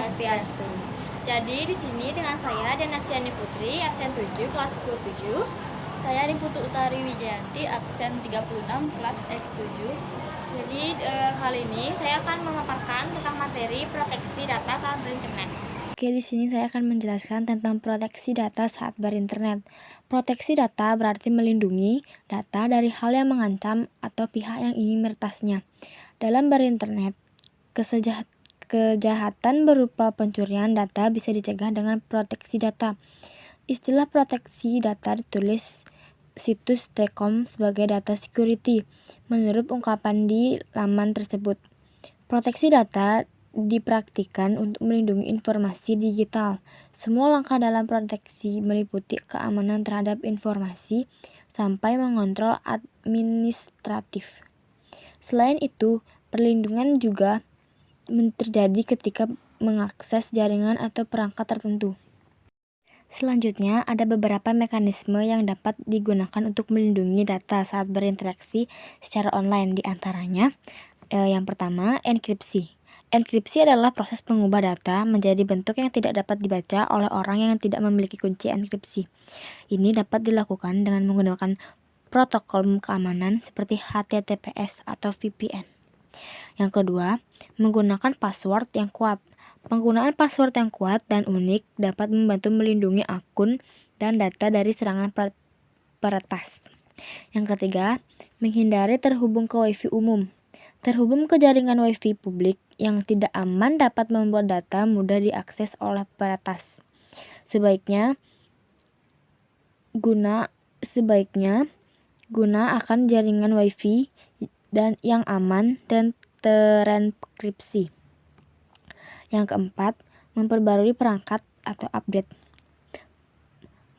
Swastiastu. Jadi di sini dengan saya Denastiani Putri, absen 7, kelas 17. Saya Nimputu Utari Wijayanti, absen 36, kelas X7. Jadi kali ini saya akan memaparkan tentang materi proteksi data saat berinternet. Oke, di sini saya akan menjelaskan tentang proteksi data saat berinternet. Proteksi data berarti melindungi data dari hal yang mengancam atau pihak yang ingin meretasnya. Dalam berinternet, kejahatan berupa pencurian data bisa dicegah dengan proteksi data. Istilah proteksi data ditulis situs T-Com sebagai data security, menurut ungkapan di laman tersebut. Proteksi data dipraktikkan untuk melindungi informasi digital. Semua langkah dalam proteksi meliputi keamanan terhadap informasi sampai mengontrol administratif. Selain itu, perlindungan juga terjadi ketika mengakses jaringan atau perangkat tertentu. Selanjutnya, ada beberapa mekanisme yang dapat digunakan untuk melindungi data saat berinteraksi secara online. Di antaranya, yang pertama, enkripsi. Enkripsi adalah proses mengubah data menjadi bentuk yang tidak dapat dibaca oleh orang yang tidak memiliki kunci enkripsi. Ini dapat dilakukan dengan menggunakan protokol keamanan seperti HTTPS atau VPN. Yang kedua, menggunakan password yang kuat. Penggunaan password yang kuat dan unik dapat membantu melindungi akun dan data dari serangan peretas. Yang ketiga, menghindari terhubung ke Wi-Fi umum. Terhubung ke jaringan Wi-Fi publik yang tidak aman dapat membuat data mudah diakses oleh peretas. Sebaiknya guna akan jaringan Wi-Fi dan yang aman dan terenkripsi. Yang keempat, memperbarui perangkat atau update.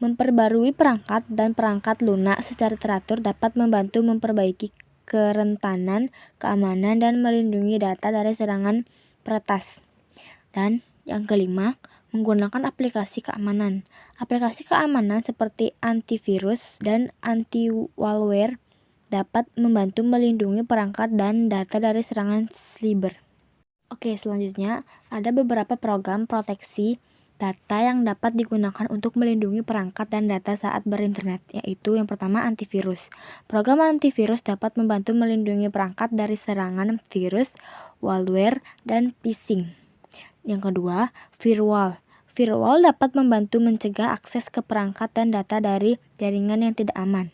Memperbarui perangkat dan perangkat lunak secara teratur dapat membantu memperbaiki kerentanan, keamanan, dan melindungi data dari serangan peretas. Dan yang kelima, menggunakan aplikasi keamanan. Aplikasi keamanan seperti antivirus dan anti-malware dapat membantu melindungi perangkat dan data dari serangan cyber. Oke, selanjutnya ada beberapa program proteksi data yang dapat digunakan untuk melindungi perangkat dan data saat berinternet, yaitu yang pertama antivirus. Program antivirus dapat membantu melindungi perangkat dari serangan virus, malware, dan phishing. Yang kedua, firewall. Firewall dapat membantu mencegah akses ke perangkat dan data dari jaringan yang tidak aman.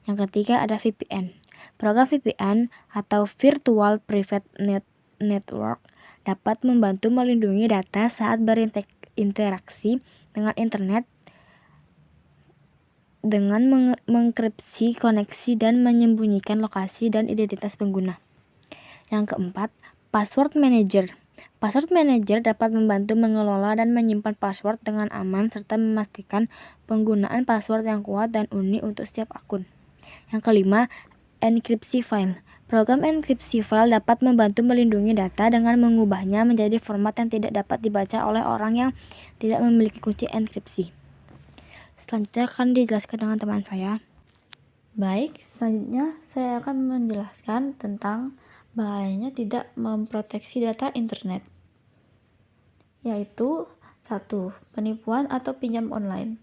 Yang ketiga ada VPN. Program VPN atau Virtual Private Network dapat membantu melindungi data saat berinteraksi dengan internet dengan mengenkripsi koneksi dan menyembunyikan lokasi dan identitas pengguna. Yang keempat, password manager. Password manager dapat membantu mengelola dan menyimpan password dengan aman serta memastikan penggunaan password yang kuat dan unik untuk setiap akun. Yang kelima, enkripsi file. Program enkripsi file dapat membantu melindungi data dengan mengubahnya menjadi format yang tidak dapat dibaca oleh orang yang tidak memiliki kunci enkripsi. Selanjutnya akan dijelaskan dengan teman saya. Baik, selanjutnya saya akan menjelaskan tentang bahayanya tidak memproteksi data internet, yaitu 1. Penipuan atau pinjam online.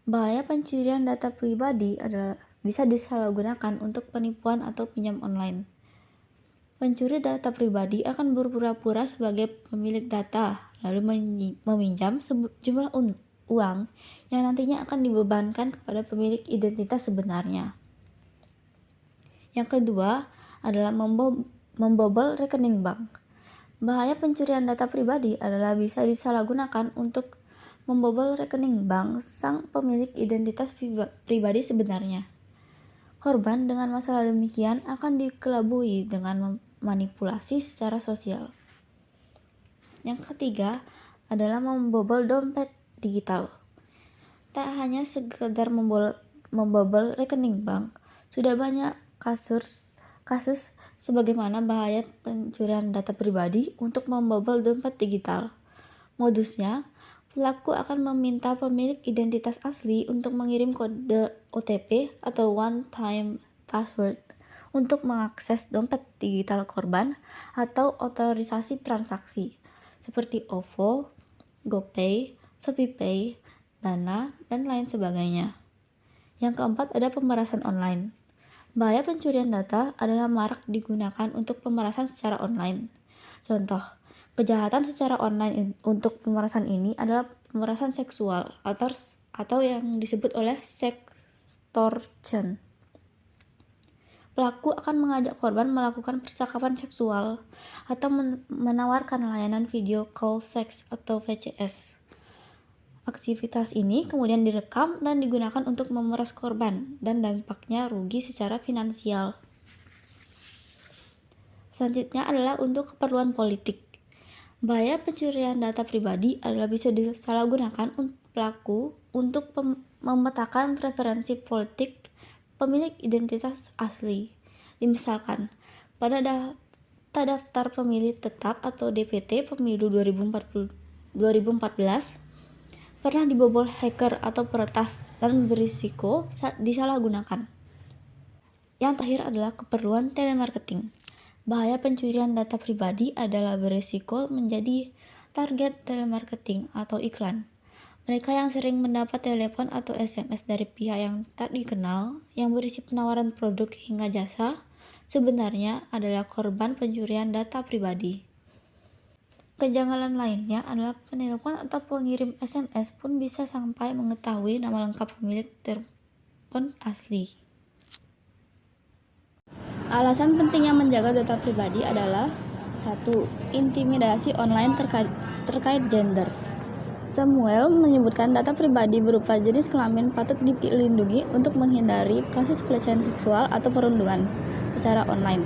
Bahaya pencurian data pribadi adalah bisa disalahgunakan untuk penipuan atau pinjam online. Pencuri data pribadi akan berpura-pura sebagai pemilik data, lalu meminjam sejumlah uang yang nantinya akan dibebankan kepada pemilik identitas sebenarnya. Yang kedua adalah membobol rekening bank. Bahaya pencurian data pribadi adalah bisa disalahgunakan untuk membobol rekening bank sang pemilik identitas pribadi sebenarnya. Korban dengan masalah demikian akan dikelabui dengan manipulasi secara sosial. Yang ketiga adalah membobol dompet digital. Tak hanya sekedar membobol rekening bank, sudah banyak kasus sebagaimana bahaya pencurian data pribadi untuk membobol dompet digital. Modusnya, pelaku akan meminta pemilik identitas asli untuk mengirim kode OTP atau one-time password untuk mengakses dompet digital korban atau otorisasi transaksi seperti OVO, GoPay, ShopeePay, Dana, dan lain sebagainya. Yang keempat ada pemerasan online. Bahaya pencurian data adalah marak digunakan untuk pemerasan secara online. Contoh, kejahatan secara online untuk pemerasan ini adalah pemerasan seksual atau yang disebut oleh sextortion. Pelaku akan mengajak korban melakukan percakapan seksual atau menawarkan layanan video call seks atau VCS. Aktivitas ini kemudian direkam dan digunakan untuk memeras korban dan dampaknya rugi secara finansial. Selanjutnya adalah untuk keperluan politik. Bahaya pencurian data pribadi adalah bisa disalahgunakan pelaku untuk memetakan preferensi politik pemilik identitas asli. Misalkan, pada daftar pemilih tetap atau DPT pemilu 2014 pernah dibobol hacker atau peretas dan berisiko disalahgunakan. Yang terakhir adalah keperluan telemarketing. Bahaya pencurian data pribadi adalah berisiko menjadi target telemarketing atau iklan. Mereka yang sering mendapat telepon atau SMS dari pihak yang tak dikenal yang berisi penawaran produk hingga jasa sebenarnya adalah korban pencurian data pribadi. Kejanggalan lainnya adalah penelpon atau pengirim SMS pun bisa sampai mengetahui nama lengkap pemilik telepon asli. Alasan pentingnya menjaga data pribadi adalah 1. Intimidasi online terkait gender. Samuel menyebutkan data pribadi berupa jenis kelamin patut dilindungi untuk menghindari kasus pelecehan seksual atau perundungan secara online.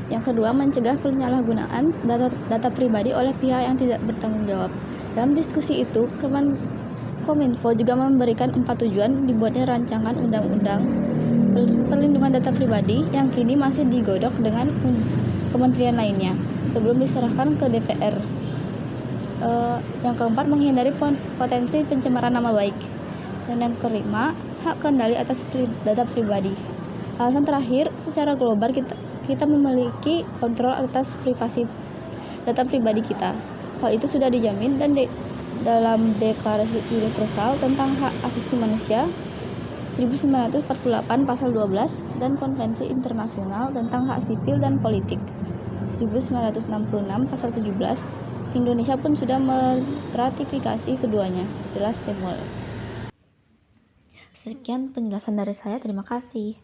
Yang kedua, mencegah penyalahgunaan data pribadi oleh pihak yang tidak bertanggung jawab. Dalam diskusi itu, Kominfo juga memberikan 4 tujuan dibuatnya rancangan undang-undang perlindungan data pribadi yang kini masih digodok dengan kementerian lainnya sebelum diserahkan ke DPR. Yang keempat, menghindari potensi pencemaran nama baik. Dan yang kelima, hak kendali atas data pribadi. Alasan terakhir, secara global kita memiliki kontrol atas privasi data pribadi kita. Hal itu sudah dijamin dan dalam Deklarasi Universal tentang Hak Asasi Manusia 1948 pasal 12 dan Konvensi Internasional tentang Hak Sipil dan Politik 1966 pasal 17. Indonesia pun sudah meratifikasi keduanya. Jelas Samuel. Sekian penjelasan dari saya, terima kasih.